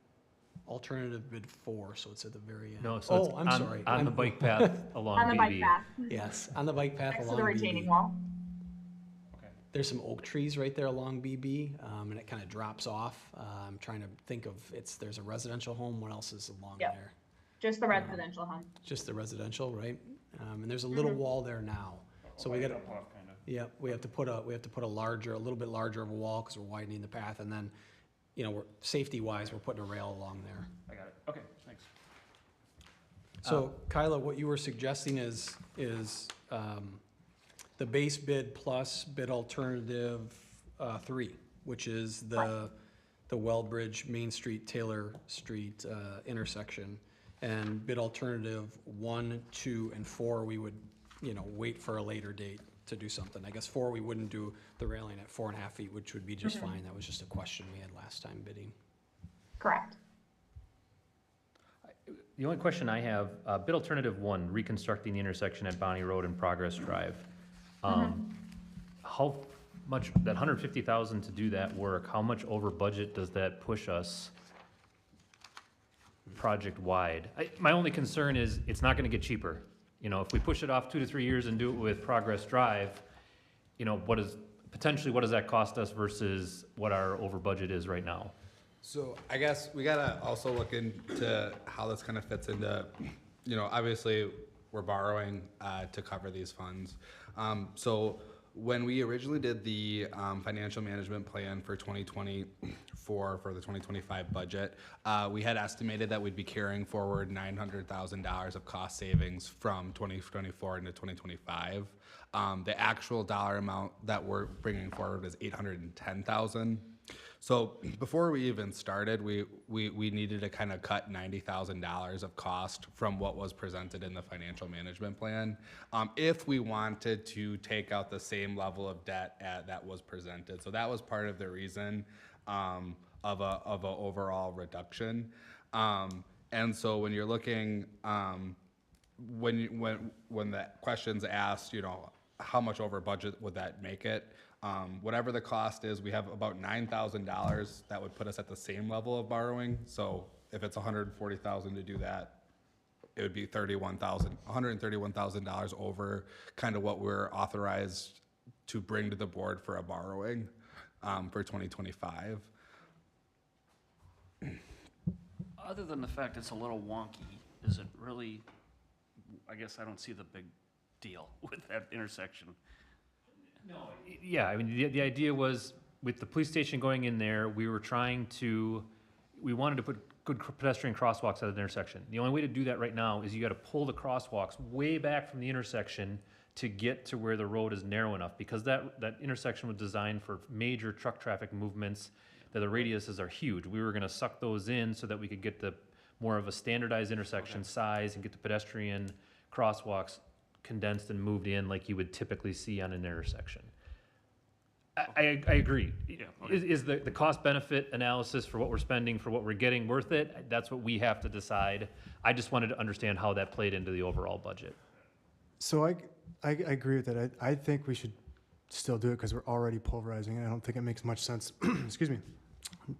Alternative bid 4, so it's at the very end. No, so it's I'm on, sorry. on the bike path along On the bike BB. path, Yes, on the bike path next to along the retaining BB. wall. There's some oak trees right there along BB, and it kind of drops off. I'm trying to think of, there's a residential home, what else is along Yep. there? Just the residential home. Just the residential, right? And there's a little wall there now. So we got to, yeah, we have to put a little bit larger of a wall because we're widening the path, and then, we're safety-wise, we're putting a rail along there. I got it. Okay, thanks. So Kyla, what you were suggesting is the base bid plus bid alternative 3, which is the Wellbridge Main Street Taylor Street intersection, and bid alternative 1, 2, and 4 we would wait for a later date to do something. I guess 4 we wouldn't do the railing at 4.5 feet, which would be just fine. That was just a question we had last time bidding. Correct. The only question I have, bid alternative 1, reconstructing the intersection at Bonnie Road and Progress Drive. How much, that $150,000 to do that work, how much over budget does that push us project-wide? My only concern is it's not gonna get cheaper. If we push it off 2 to 3 years and do it with Progress Drive, what does that cost us versus what our over budget is right now? So I guess we gotta also look into how this kind of fits into, obviously we're borrowing to cover these funds. So when we originally did the financial management plan for 2024 for the 2025 budget, we had estimated that we'd be carrying forward $900,000 of cost savings from 2024 into 2025. The actual dollar amount that we're bringing forward is $810,000. So before we even started, we needed to kind of cut $90,000 of cost from what was presented in the financial management plan, if we wanted to take out the same level of debt that was presented. So that was part of the reason of a overall reduction. And so when you're looking, when that question's asked, you know, how much over budget would that make it? Whatever the cost is, we have about $9,000 that would put us at the same level of borrowing. So if it's $140,000 to do that, it would be $131,000 over kind of what we're authorized to bring to the board for a borrowing for 2025. Other than the fact it's a little wonky, is it really, I guess I don't see the big deal with that intersection. Yeah, I mean, the idea was with the police station going in there, we wanted to put good pedestrian crosswalks at the intersection. The only way to do that right now is you gotta pull the crosswalks way back from the intersection to get to where the road is narrow enough, because that intersection was designed for major truck traffic movements, that the radiuses are huge. We were gonna suck those in so that we could get the more of a standardized intersection size and get the pedestrian crosswalks condensed and moved in like you would typically see on an intersection. I agree. Yeah, okay. Is the cost benefit analysis for what we're spending, for what we're getting worth it? That's what we have to decide. I just wanted to understand how that played into the overall budget. So I agree with that. I think we should still do it because we're already pulverizing it. I don't think it makes much sense, excuse me,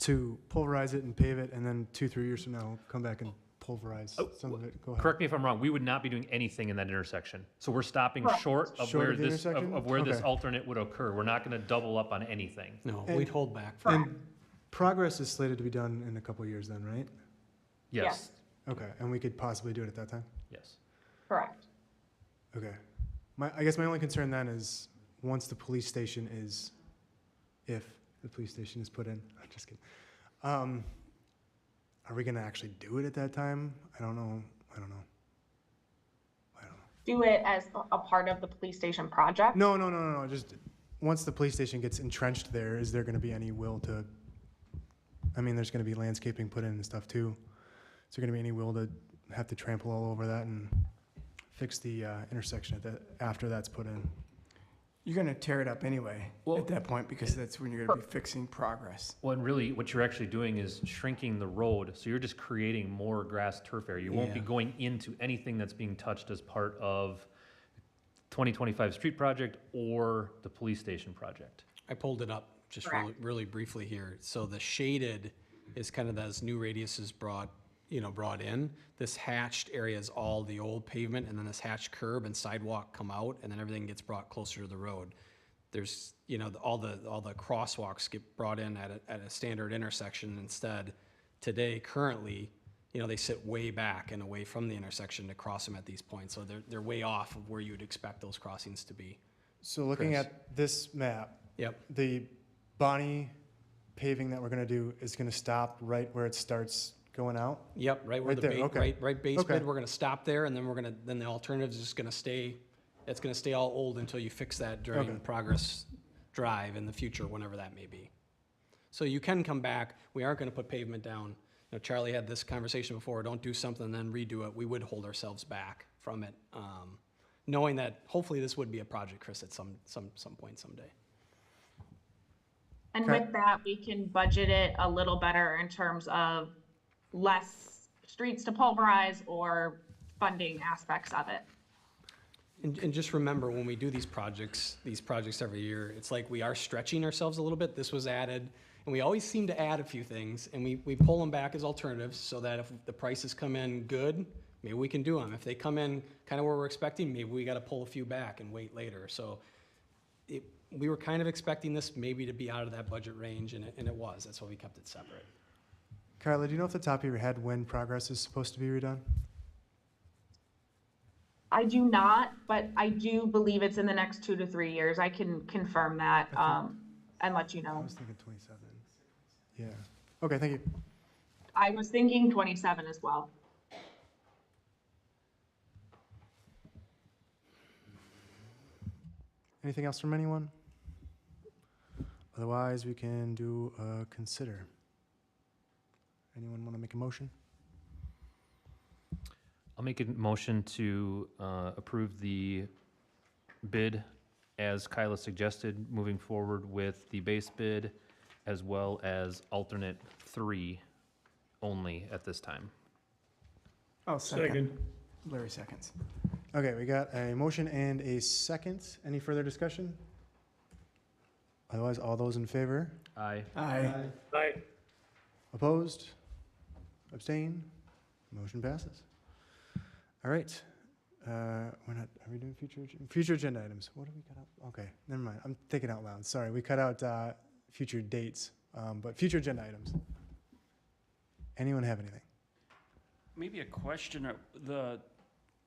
to pulverize it and pave it and then 2-3 years from now, come back and pulverize some of it. Go ahead. Correct me if I'm wrong, we would not be doing anything in that intersection. So we're stopping short of Short where of the this, intersection? of where this Okay. alternate would occur. We're not gonna double up on anything. No, And- we'd hold back. And progress is slated to be done in a couple of years then, right? Yes, Okay, and we could possibly do it at that time? yes. Correct. Okay. I guess my only concern then is, once the police station is, if the police station is put in, I'm just kidding. Are we gonna actually do it at that time? I don't know. Do it as a part of the police station project? No, just, once the police station gets entrenched there, is there gonna be any will to, I mean, there's gonna be landscaping put in and stuff too. Is there gonna be any will to have to trample all over that and fix the intersection after that's put in? You're gonna tear it up anyway at that point, because that's when you're gonna be fixing progress. Well, and really, what you're actually doing is shrinking the road, so you're just creating more grass turf area. You won't be Yeah. going into anything that's being touched as part of 2025 street project or the police station project. I pulled it up just Correct. really briefly here. So the shaded is kind of as new radiuses brought in. This hatched area is all the old pavement, and then this hatched curb and sidewalk come out, and then everything gets brought closer to the road. There's, all the crosswalks get brought in at a standard intersection instead. Today, currently, they sit way back and away from the intersection to cross them at these points. So they're way off of where you would expect those crossings to be. So looking Chris. at this map, Yep. the Bonnie paving that we're gonna do is gonna stop right where it starts going out? Yep, right where Right the there, okay. right base Okay. bid, we're gonna stop there, and then then the alternative is just gonna stay, it's gonna stay all old until you fix that during Okay. Progress Drive in the future, whenever that may be. So you can come back, we aren't gonna put pavement down. Charlie had this conversation before, don't do something and then redo it, we would hold ourselves back from it, knowing that hopefully this would be a project, Chris, at some point someday. And Okay. with that, we can budget it a little better in terms of less streets to pulverize or funding aspects of it. And just remember, when we do these projects every year, it's like we are stretching ourselves a little bit. This was added, and we always seem to add a few things, and we pull them back as alternatives so that if the prices come in good, maybe we can do them. If they come in kind of where we're expecting, maybe we got to pull a few back and wait later. So we were kind of expecting this maybe to be out of that budget range, and it was. That's why we kept it separate. Carla, do you know off the top of your head when progress is supposed to be redone? I do not, but I do believe it's in the next 2 to 3 years. I can confirm that, and let you I know. was thinking 27. Yeah. Okay, thank you. I was thinking 27 as well. Anything else from anyone? Otherwise, we can do consider. Anyone want to make a motion? I'll make a motion to approve the bid as Kyla suggested, moving forward with the base bid as well as alternate 3 only at this time. Oh, second. Larry seconds. Okay, we got a motion and a second. Any further discussion? Otherwise, all those in favor? Aye. Aye. Aye. Opposed? Abstain? Motion passes. All right. Are we doing future agenda items? What do we cut out? Okay, never mind. I'm thinking out loud. Sorry, we cut out future dates, but future agenda items. Anyone have anything? Maybe a question, the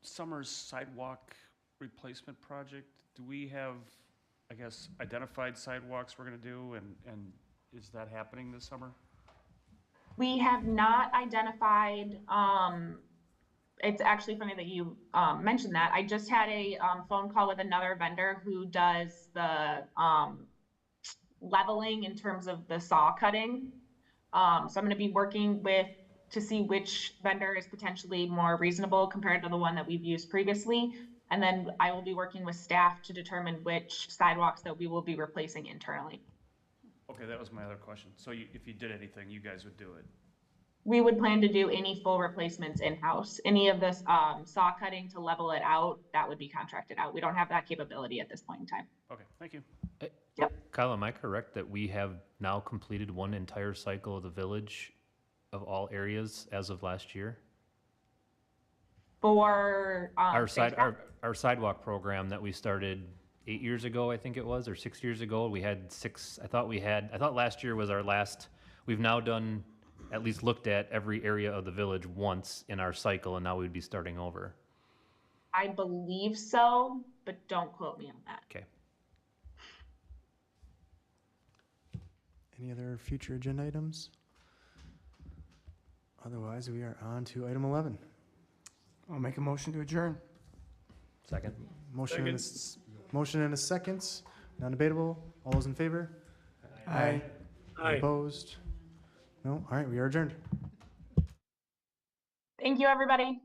Summers sidewalk replacement project, do we have, I guess, identified sidewalks we're gonna do, and is that happening this summer? We have not identified, it's actually funny that you mentioned that. I just had a phone call with another vendor who does the leveling in terms of the saw cutting. So I'm going to be working to see which vendor is potentially more reasonable compared to the one that we've used previously. And then I will be working with staff to determine which sidewalks that we will be replacing internally. Okay, that was my other question. So if you did anything, you guys would do it? We would plan to do any full replacements in-house. Any of this saw cutting to level it out, that would be contracted out. We don't have that capability at this point in time. Okay, thank you. Yep. Kyle, am I correct that we have now completed one entire cycle of the village of all areas as of last year? For Our sidewalk program that we started 8 years ago, I think it was, or 6 years ago, we had 6, I thought last year was our last. We've now done, at least looked at every area of the village once in our cycle, and now we'd be starting over. I believe so, but don't quote me on that. Okay. Any other future agenda items? Otherwise, we are on to item 11. I'll make a motion to adjourn. Second. Motion and a second. Non-debatable. All those in favor? Aye. Opposed? No? All right, we are adjourned. Thank you, everybody.